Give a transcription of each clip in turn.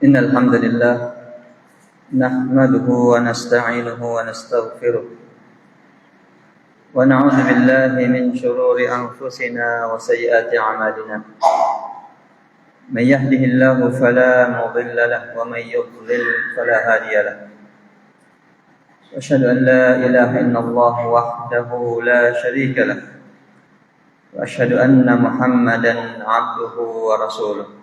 إن الحمد لله نحمده ونستعينه ونستغفره ونعوذ بالله من شرور أنفسنا وسيئات أعمالنا من يهده الله فلا مضل له ومن يضلل فلا هادي له وأشهد أن لا إله إلا الله وحده لا شريك له وأشهد أن محمدا عبده ورسوله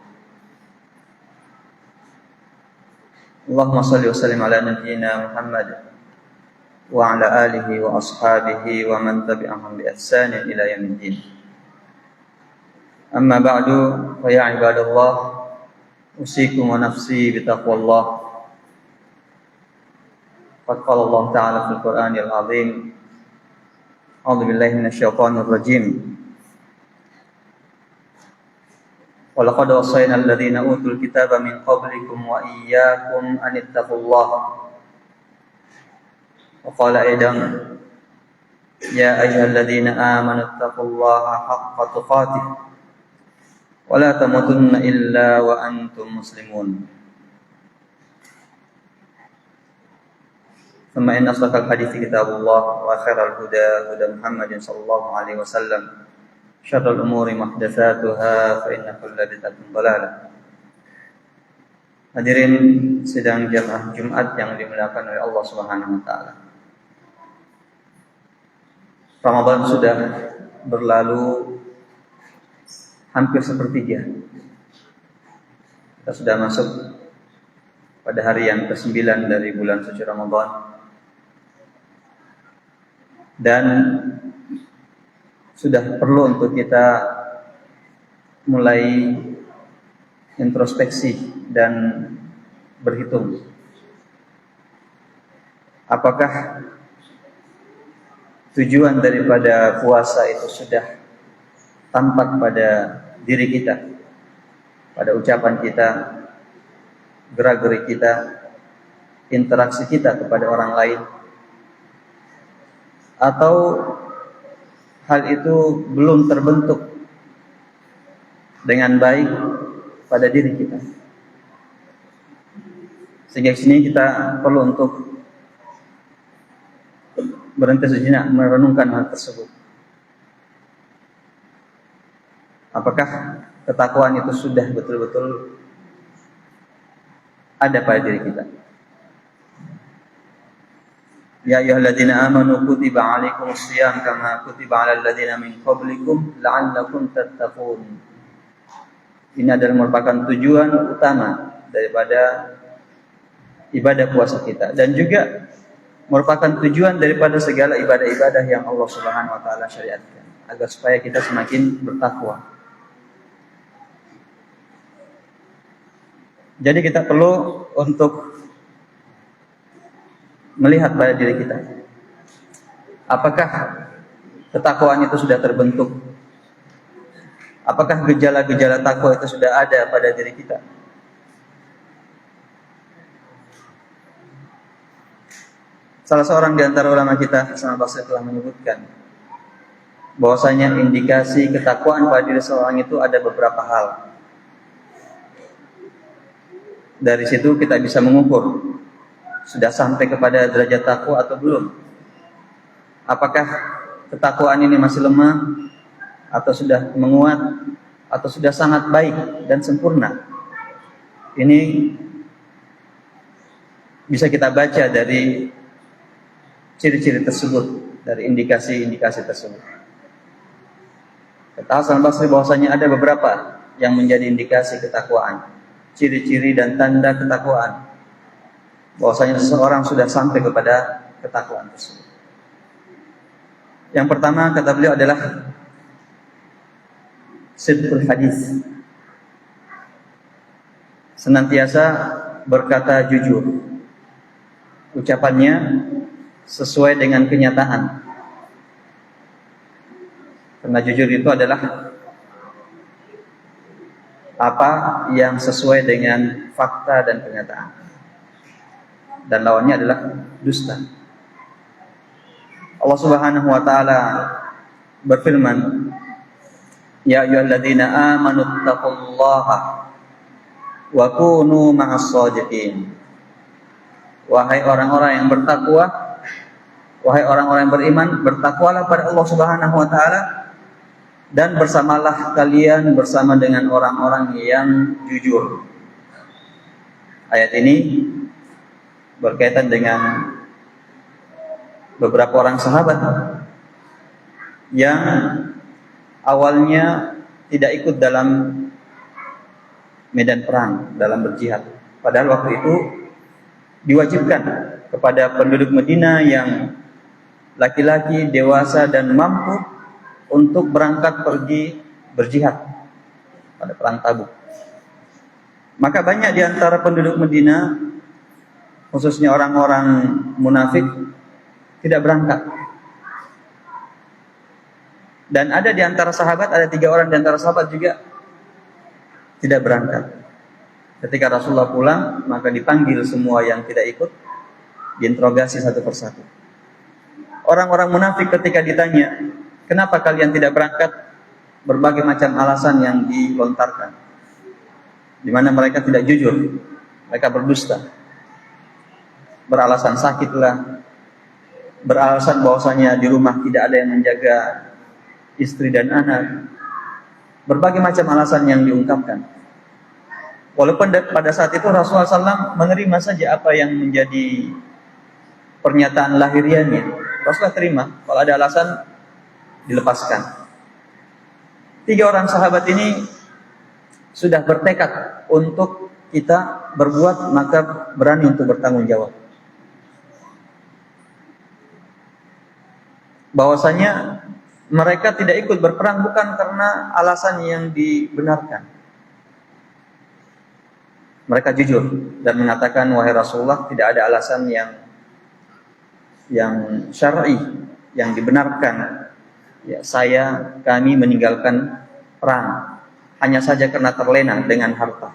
اللهم صل وسلم على نبينا محمد وعلى آله وأصحابه ومن تبعهم بإحسان إلى يوم الدين أما بعد فيا عباد الله أوصيكم ونفسي بتقوى الله قد قال الله تعالى في القرآن العظيم أعوذ بالله من الشيطان الرجيم وَلَقَدْ وَصَّيْنَا الَّذِينَ أُوتُوا الْكِتَابَ مِنْ قَبْلِكُمْ وَإِيَّاكُمْ أَنِ اتَّقُوا اللَّهَ وقال أيضا يا أيها الذين آمنوا اتقوا الله حق تقاته ولا تموتن إلا وأنتم مسلمون ثم إن أصدق الحديث كتاب الله وخير الهدى هدى محمد صلى الله عليه وسلم شر الأمور محدثاتها فإن كل بدعة ضلالة. Hadirin sidang jamaah Jumat yang dimuliakan oleh Allah Subhanahu wa taala. Ramadan sudah berlalu hampir sepertiga. Kita sudah masuk pada hari yang ke-9 dari bulan suci Ramadan. Dan sudah perlu untuk kita mulai introspeksi dan berhitung. Apakah tujuan daripada puasa itu sudah tampak pada diri kita, pada ucapan kita, gerak-gerik kita, interaksi kita kepada orang lain, atau hal itu belum terbentuk dengan baik pada diri kita. Sehingga sini kita perlu untuk berhenti sejenak merenungkan hal tersebut. Apakah ketakwaan itu sudah betul-betul ada pada diri kita? Ya ayyuhalladzina amanu kutiba 'alaikumus shiyam kama kutiba 'alal ladzina min qablikum la'allakum tattaqun. Ini adalah merupakan tujuan utama daripada ibadah puasa kita dan juga merupakan tujuan daripada segala ibadah-ibadah yang Allah Subhanahu wa taala syariatkan agar supaya kita semakin bertakwa. Jadi kita perlu untuk melihat pada diri kita. Apakah ketakwaan itu sudah terbentuk? Apakah gejala-gejala takwa itu sudah ada pada diri kita? Salah seorang di antara ulama kita, Hasan al-Basri, telah menyebutkan bahwasanya indikasi ketakwaan pada diri seorang itu ada beberapa hal. Dari situ kita bisa mengukur sudah sampai kepada derajat takwa atau belum. Apakah ketakwaan ini masih lemah atau sudah menguat atau sudah sangat baik dan sempurna. Ini bisa kita baca dari ciri-ciri tersebut, dari indikasi-indikasi tersebut. Kata Hasan al-Basri bahwasanya ada beberapa yang menjadi indikasi ketakwaan, ciri-ciri dan tanda ketakwaan, bahwasanya seseorang sudah sampai kepada ketakwaan tersebut. Yang pertama kata beliau adalah sidqul hadis. Senantiasa berkata jujur. Ucapannya sesuai dengan kenyataan. Karena jujur itu adalah apa yang sesuai dengan fakta dan kenyataan. Dan lawannya adalah dusta. Allah Subhanahu wa taala berfirman, Ya ayyuhalladzina amanu taqullaha wa kunu ma'as shadiqin. Wahai orang-orang yang bertakwa, wahai orang-orang yang beriman, bertakwalah pada Allah Subhanahu wa taala dan bersamalah kalian bersama dengan orang-orang yang jujur. Ayat ini berkaitan dengan beberapa orang sahabat yang awalnya tidak ikut dalam medan perang, dalam berjihad. Padahal waktu itu diwajibkan kepada penduduk Madinah yang laki-laki, dewasa dan mampu untuk berangkat pergi berjihad pada perang Tabuk. Maka banyak di antara penduduk Madinah, khususnya orang-orang munafik, tidak berangkat. Dan ada di antara sahabat, ada 3 orang di antara sahabat juga tidak berangkat. Ketika Rasulullah pulang, maka dipanggil semua yang tidak ikut, diinterogasi satu persatu. Orang-orang munafik ketika ditanya, kenapa kalian tidak berangkat? Berbagai macam alasan yang dilontarkan, di mana mereka tidak jujur, mereka berdusta, beralasan sakitlah, beralasan bahwasanya di rumah tidak ada yang menjaga istri dan anak, berbagai macam alasan yang diungkapkan. Walaupun pada saat itu Rasulullah SAW menerima saja apa yang menjadi pernyataan lahiriahnya, Rasulullah terima. Kalau ada alasan, dilepaskan. 3 orang sahabat ini sudah bertekad untuk kita berbuat, maka berani untuk bertanggung jawab. Bahwasanya mereka tidak ikut berperang bukan karena alasan yang dibenarkan. Mereka jujur dan mengatakan, wahai Rasulullah, tidak ada alasan yang syar'i, yang dibenarkan. Ya, kami meninggalkan perang hanya saja karena terlena dengan harta,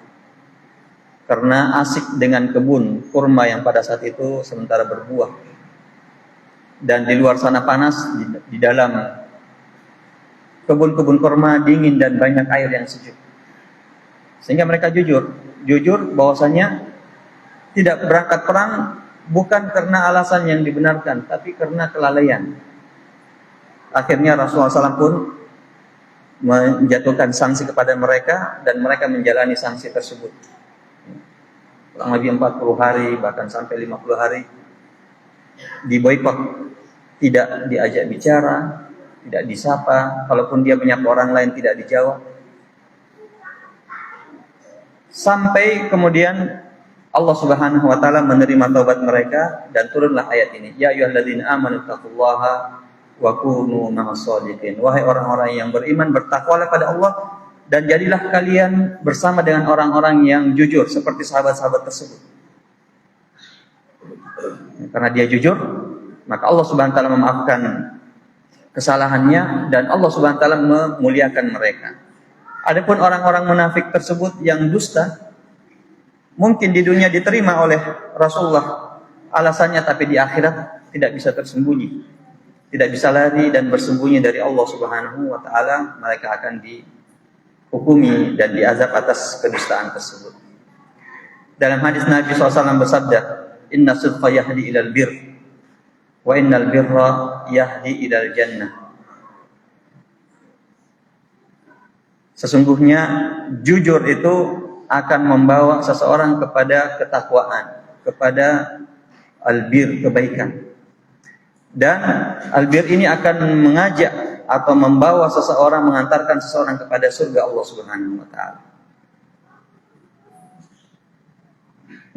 karena asik dengan kebun kurma yang pada saat itu sementara berbuah, dan di luar sana panas, di dalam kebun-kebun kurma dingin dan banyak air yang sejuk. Sehingga mereka jujur bahwasanya tidak berangkat perang bukan karena alasan yang dibenarkan, tapi karena kelalaian. Akhirnya Rasulullah SAW pun menjatuhkan sanksi kepada mereka, dan mereka menjalani sanksi tersebut. Kurang lebih 40 hari, bahkan sampai 50 hari diboikot, tidak diajak bicara, tidak disapa, kalaupun dia menyapa orang lain tidak dijawab. Sampai kemudian Allah Subhanahu wa taala menerima taubat mereka dan turunlah ayat ini. Ya ayyuhalladzina amanu taqullaha wa kunu ma'as shadiqin. Wahai orang-orang yang beriman, bertakwalah pada Allah dan jadilah kalian bersama dengan orang-orang yang jujur seperti sahabat-sahabat tersebut. Karena dia jujur, maka Allah Subhanahu wa taala memaafkan kesalahannya dan Allah Subhanahu wa taala memuliakan mereka. Adapun orang-orang munafik tersebut yang dusta, mungkin di dunia diterima oleh Rasulullah alasannya, tapi di akhirat tidak bisa tersembunyi, tidak bisa lari dan bersembunyi dari Allah Subhanahu wa taala. Mereka akan dihukumi dan diazab atas kedustaan tersebut. Dalam hadis Nabi SAW bersabda, inna sidqa yahdi ilal bir wa innal birra yahdi ilal jannah. Sesungguhnya jujur itu akan membawa seseorang kepada ketakwaan, kepada albir, kebaikan. Dan albir ini akan mengajak atau membawa seseorang, mengantarkan seseorang kepada surga Allah Subhanahu wa taala.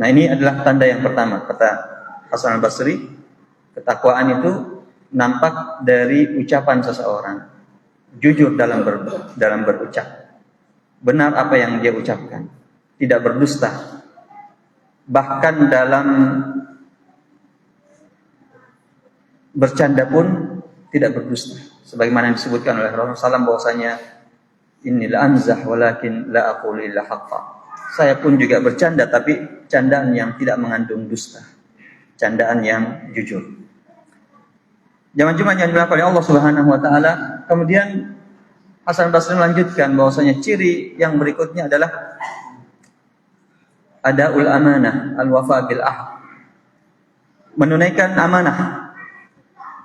Nah, ini adalah tanda yang pertama, kata Hasan al-Basri, ketakwaan itu nampak dari ucapan seseorang. Jujur dalam berucap, benar apa yang dia ucapkan, tidak berdusta, bahkan dalam bercanda pun tidak berdusta. Sebagaimana disebutkan oleh Rasulullah SAW bahwasanya innil anzah walakin la aqulu illa haqqa. Saya pun juga bercanda, tapi candaan yang tidak mengandung dusta, candaan yang jujur. Jangan cuma yang dilakukan oleh Allah Subhanahu wa taala. Kemudian Hasan Basri melanjutkan bahwasanya ciri yang berikutnya adalah adaul amanah, al-wafa bil ahd. Menunaikan amanah,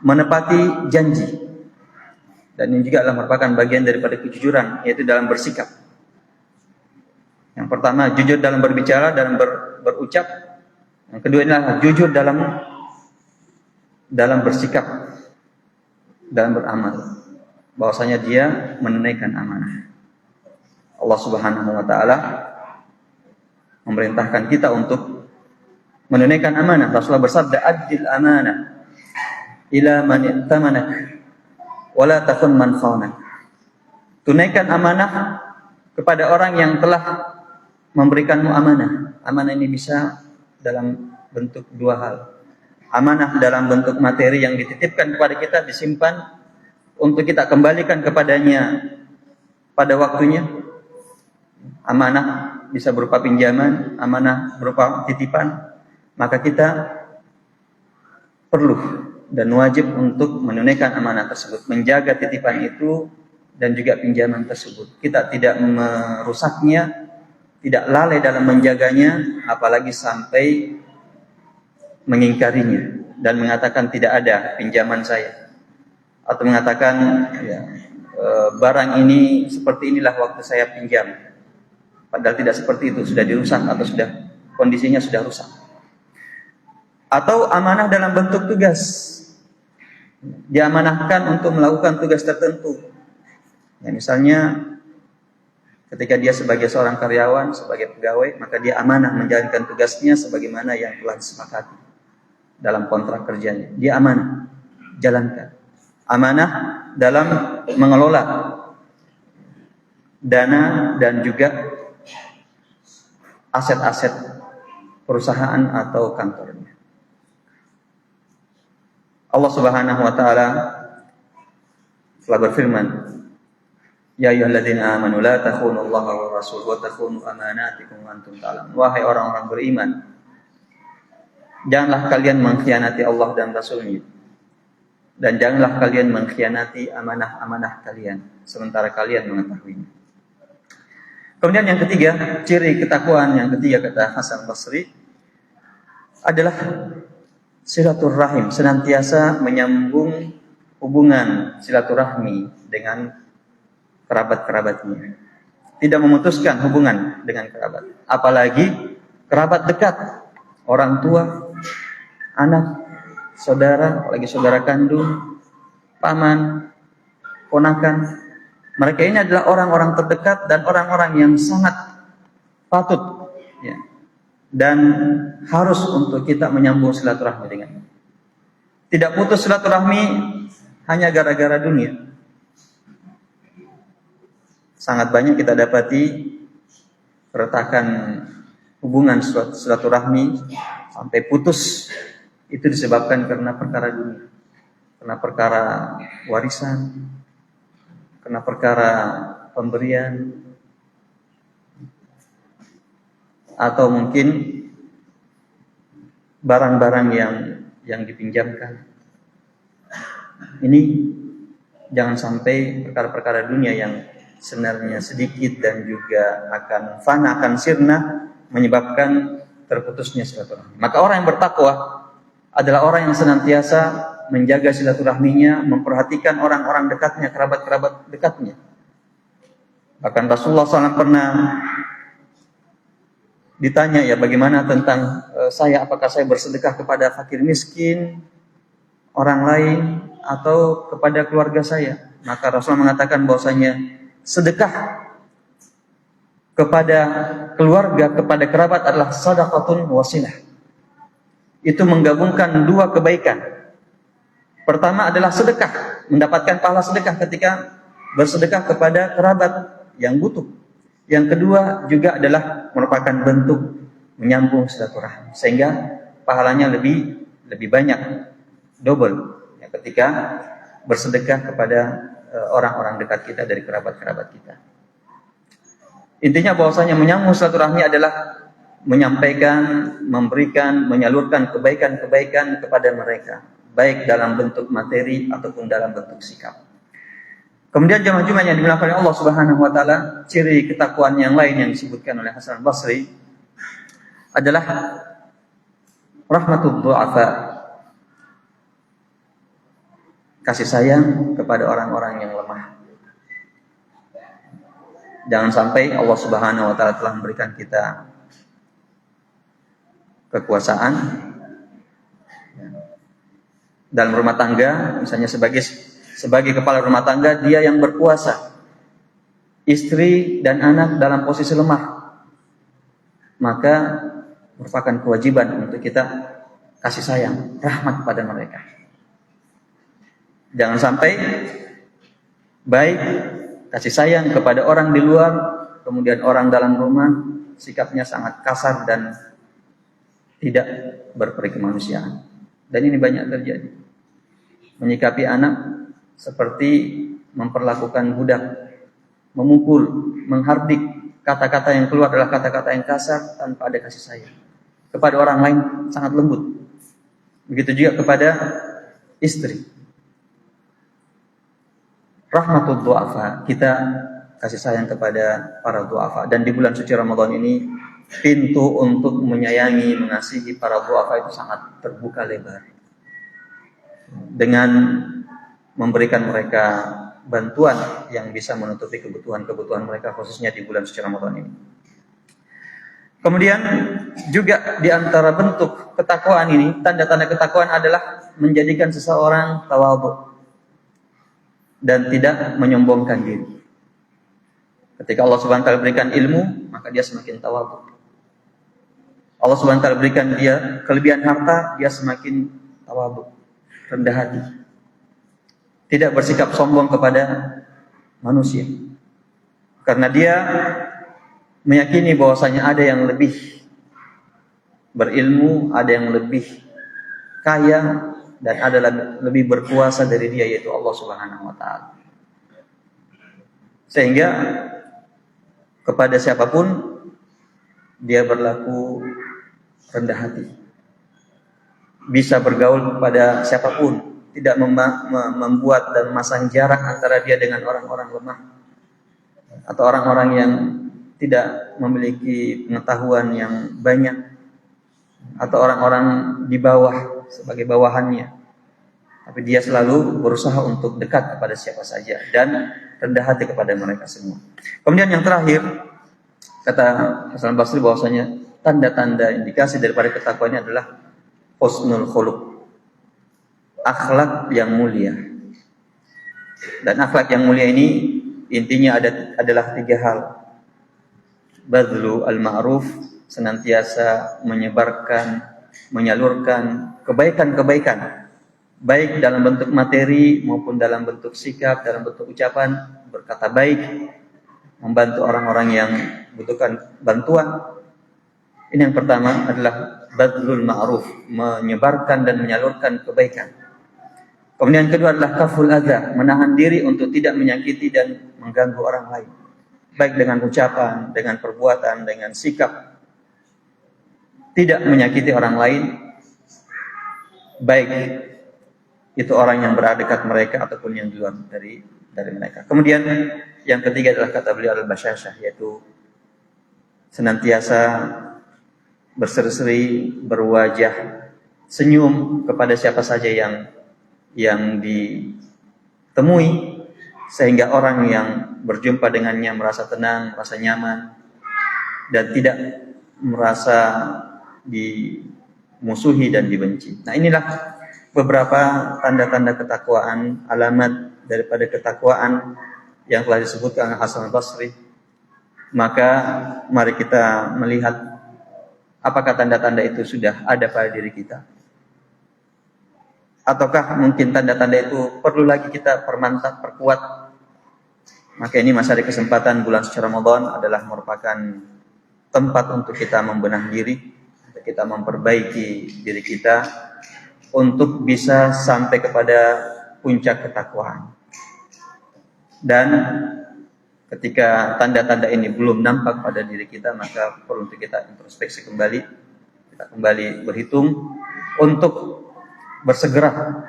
menepati janji. Dan ini juga adalah merupakan bagian daripada kejujuran, yaitu dalam bersikap. Yang pertama, jujur dalam berbicara, dalam berucap. Yang kedua adalah jujur dalam bersikap, dalam beramal. Bahwasanya dia menunaikan amanah. Allah Subhanahu wa taala memerintahkan kita untuk menunaikan amanah. Rasulullah bersabda, "Addil amanah ila man i'tamanak wa la takun man khawanak." Tunaikan amanah kepada orang yang telah memberikanmu amanah. Amanah ini bisa dalam bentuk dua hal. Amanah dalam bentuk materi yang dititipkan kepada kita, disimpan untuk kita kembalikan kepadanya pada waktunya. Amanah bisa berupa pinjaman, amanah berupa titipan. Maka kita perlu dan wajib untuk menunaikan amanah tersebut, menjaga titipan itu dan juga pinjaman tersebut. Kita tidak merusaknya, tidak lalai dalam menjaganya, apalagi sampai mengingkarinya dan mengatakan tidak ada pinjaman saya, atau mengatakan barang ini seperti inilah waktu saya pinjam, padahal tidak seperti itu, sudah dirusak atau sudah kondisinya sudah rusak. Atau amanah dalam bentuk tugas, diamanahkan untuk melakukan tugas tertentu. Ya, misalnya ketika dia sebagai seorang karyawan, sebagai pegawai, maka dia amanah menjalankan tugasnya sebagaimana yang telah disepakati dalam kontrak kerjanya. Dia amanah, jalankan. Amanah dalam mengelola dana dan juga aset-aset perusahaan atau kantornya. Allah Subhanahu wa taala telah berfirman, "Ya ayyuhalladzina amanu la takhunullaha wa rasul wa takhunu amanatikum wa antum ta'lamun." Wahai orang-orang beriman, janganlah kalian mengkhianati Allah dan Rasul-Nya, dan janganlah kalian mengkhianati amanah-amanah kalian sementara kalian mengetahuinya. Kemudian yang ketiga, ciri ketakwaan yang ketiga kata Hasan Basri adalah silaturahim, senantiasa menyambung hubungan silaturahmi dengan kerabat-kerabatnya. Tidak memutuskan hubungan dengan kerabat, apalagi kerabat dekat, orang tua, anak, saudara, apalagi saudara kandung, paman, ponakan. Mereka ini adalah orang-orang terdekat dan orang-orang yang sangat patut ya, dan harus untuk kita menyambung silaturahmi dengannya. Tidak putus silaturahmi hanya gara-gara dunia. Sangat banyak kita dapati keretakan hubungan silaturahmi sampai putus itu disebabkan karena perkara dunia, karena perkara warisan, karena perkara pemberian, atau mungkin barang-barang yang dipinjamkan. Ini jangan sampai perkara-perkara dunia yang sebenarnya sedikit dan juga akan fana, akan sirna, menyebabkan terputusnya silaturahmi. Maka orang yang bertakwa adalah orang yang senantiasa menjaga silaturahminya, memperhatikan orang-orang dekatnya, kerabat-kerabat dekatnya. Bahkan Rasulullah SAW pernah ditanya, ya bagaimana tentang saya, apakah saya bersedekah kepada fakir miskin, orang lain, atau kepada keluarga saya? Maka Rasulullah mengatakan bahwasanya sedekah kepada keluarga, kepada kerabat adalah sadaqatun wasilah. Itu menggabungkan dua kebaikan. Pertama adalah sedekah, mendapatkan pahala sedekah ketika bersedekah kepada kerabat yang butuh. Yang kedua juga adalah merupakan bentuk menyambung silaturahmi, sehingga pahalanya lebih banyak, double ya, ketika bersedekah kepada orang-orang dekat kita dari kerabat-kerabat kita. Intinya bahwasanya menyambung silaturahmi adalah menyampaikan, memberikan, menyalurkan kebaikan-kebaikan kepada mereka, baik dalam bentuk materi ataupun dalam bentuk sikap. Kemudian jamaah Jumat yang dimuliakan oleh Allah Subhanahu wa taala, ciri ketakwaan yang lain yang disebutkan oleh Hasan Basri adalah rahmatul du'afa, kasih sayang kepada orang-orang yang lemah. Jangan sampai Allah Subhanahu wa taala telah memberikan kita kekuasaan dalam rumah tangga, misalnya sebagai kepala rumah tangga, dia yang berkuasa, istri dan anak dalam posisi lemah, maka merupakan kewajiban untuk kita kasih sayang, rahmat pada mereka. Jangan sampai baik kasih sayang kepada orang di luar, kemudian orang dalam rumah sikapnya sangat kasar dan tidak berperi kemanusiaan. Dan ini banyak terjadi. Menyikapi anak seperti memperlakukan budak, memukul, menghardik, kata-kata yang keluar adalah kata-kata yang kasar tanpa ada kasih sayang. Kepada orang lain sangat lembut. Begitu juga kepada istri. Rahmatul du'afa, kita kasih sayang kepada para du'afa. Dan di bulan suci Ramadan ini, pintu untuk menyayangi, mengasihi para du'afa itu sangat terbuka lebar. Dengan memberikan mereka bantuan yang bisa menutupi kebutuhan-kebutuhan mereka, khususnya di bulan suci Ramadan ini. Kemudian juga di antara bentuk ketakwaan ini, tanda-tanda ketakwaan adalah menjadikan seseorang tawadhu dan tidak menyombongkan diri. Ketika Allah Subhanahu wa taala berikan ilmu, maka dia semakin tawadhu. Allah Subhanahu wa taala berikan dia kelebihan harta, dia semakin tawadhu, rendah hati. Tidak bersikap sombong kepada manusia. Karena dia meyakini bahwasanya ada yang lebih berilmu, ada yang lebih kaya, dan ada lebih berkuasa dari dia, yaitu Allah Subhanahu wa taala. Sehingga kepada siapapun dia berlaku rendah hati. Bisa bergaul kepada siapapun, tidak membuat dan memasang jarak antara dia dengan orang-orang lemah atau orang-orang yang tidak memiliki pengetahuan yang banyak atau orang-orang di bawah sebagai bawahannya. Tapi dia selalu berusaha untuk dekat kepada siapa saja dan rendah hati kepada mereka semua. Kemudian yang terakhir, kata Hasan Basri bahwasanya tanda-tanda indikasi daripada ketakwaan ini adalah husnul khuluq, akhlak yang mulia. Dan akhlak yang mulia ini intinya adalah 3 hal. Badlu al-ma'ruf, senantiasa menyebarkan, menyalurkan kebaikan-kebaikan, baik dalam bentuk materi maupun dalam bentuk sikap, dalam bentuk ucapan, berkata baik, membantu orang-orang yang membutuhkan bantuan. Ini yang pertama adalah badlul ma'ruf, menyebarkan dan menyalurkan kebaikan. Kemudian yang kedua adalah kaful adza, menahan diri untuk tidak menyakiti dan mengganggu orang lain, baik dengan ucapan, dengan perbuatan, dengan sikap. Tidak menyakiti orang lain, baik itu orang yang berada dekat mereka ataupun yang di luar dari mereka. Kemudian yang ketiga adalah kata beliau al-basyasyah, yaitu senantiasa berseri-seri, berwajah senyum kepada siapa saja yang ditemui, sehingga orang yang berjumpa dengannya merasa tenang, merasa nyaman, dan tidak merasa dimusuhi dan dibenci. Nah, inilah beberapa tanda-tanda ketakwaan, alamat daripada ketakwaan yang telah disebutkan oleh Hasan Basri. Maka mari kita melihat apakah tanda-tanda itu sudah ada pada diri kita, ataukah mungkin tanda-tanda itu perlu lagi kita permantap, perkuat. Maka ini masa ada kesempatan, bulan suci Ramadan adalah merupakan tempat untuk kita membenah diri, untuk kita memperbaiki diri kita untuk bisa sampai kepada puncak ketakwaan. Dan ketika tanda-tanda ini belum nampak pada diri kita, maka perlu untuk kita introspeksi kembali, kita kembali berhitung untuk bersegera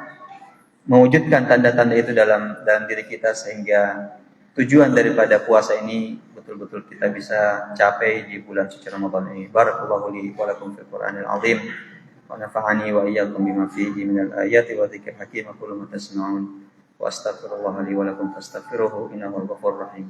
mewujudkan tanda-tanda itu dalam diri kita, sehingga tujuan daripada puasa ini betul-betul kita bisa capai di bulan suci Ramadan ini. Barakallahu li wa lakum fil Qur'anil azim wa nafa'ani wa iyyakum bima fihi minal ayati wa dzikril hakim. Aqulu ma tasma'un wa astaghfirullah li wa lakum fastaghfiruhu innahu ghafurur rahim.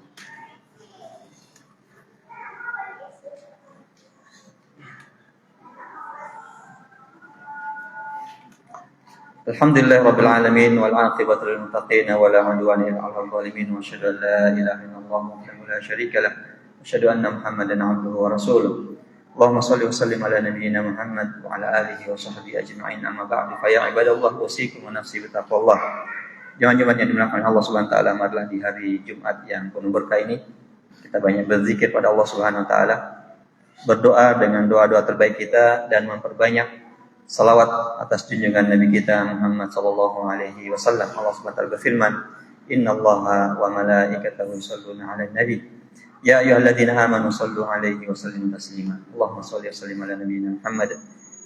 Alhamdulillah rabbil alamin wal 'aqibatu lil muttaqin wa la 'udwana illa 'alal zalimin wa asyhadu an la ilaha illallah wahdahu la syarika lah wa asyhadu anna Muhammadan 'abduhu wa rasuluh. Allahumma shalli wa sallim ala nabiyyina Muhammad wa ala alihi wa sahbihi ajma'in. Amma ba'du fa ya ibadallah usikum wa nafsi bi taqwallah. Jemaah-jemaah yang dimuliakan Allah Subhanahu wa taala, marilah di hari Jumat yang penuh berkah ini kita banyak berzikir pada Allah Subhanahu wa taala, berdoa dengan doa-doa terbaik kita dan memperbanyak salawat atas junjungan Nabi kita Muhammad sallallahu alaihi wasallam. Allah Subhanahu wa taala berfirman, "Innallaha wa malaikatahu yusholluna 'alan nabi. Ya ayyuhalladzina amanu shallu 'alaihi wa sallimu taslima." Allahumma shalli wa sallim ala nabiyyina Muhammad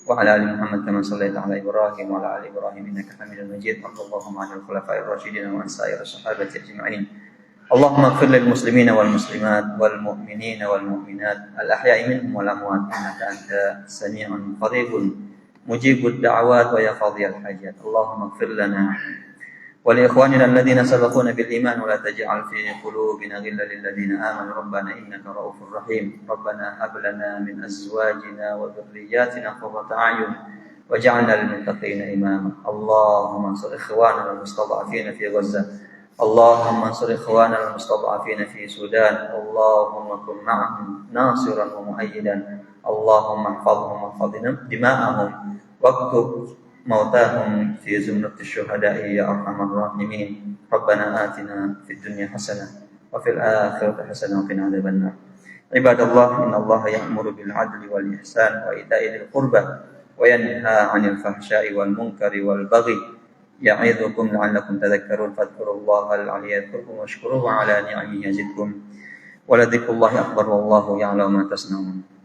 wa ala ali Muhammad kama shallaita ala Ibrahim wa ala ali Ibrahim innaka Hamidum Majid. Allahumma 'alal khulafa'ir rasyidin wa an sa'ir sahabati ajma'in. Allahumma ighfir lil muslimina wal muslimat wal mu'minina wal mu'minat al ahya'i minhum wal amwat innaka antas sami'un qaribun mujibud da'awat wa ya qadhiyal hajat. Allahumma ighfir lana wa li ikhwanina alladhina sabaquna bil iman wa la taj'al fi qulubina ghillan lil ladzina amanu rabbana innaka ra'ufur rahim. Rabbana hab lana min azwajina wa dhurriyyatina qurrata a'yun waj'alna lil muttaqina imama. Allahumma ansur ikhwanana al mustad'afina fi Gaza. Allahumma ansur ikhwanana al mustad'afina fi Sudan. Allahumma kun ma'ahum nasiran wa mu'ayyidan. Allahumma ihfazhum wa ihfaz dima'ahum waktub mautahum fi zumratis syuhada'i ya arhamar rahimin. Rabbana atina fid dunya hasanah wa fil akhirati hasanah wa qina adzabannar. Ibadallah, innallaha ya'muru bil 'adli wal ihsan wa ita'i dzil qurba wa yanha 'anil fahsya'i wal munkari wal baghi ya'idzukum la'allakum tadhakkarun. Fadhkurullaha al-'aliyya yadhkurkum washkuruhu 'ala ni'amihi yazidkum wa la dzikrullahi akbar wallahu ya'lamu ma tasna'un.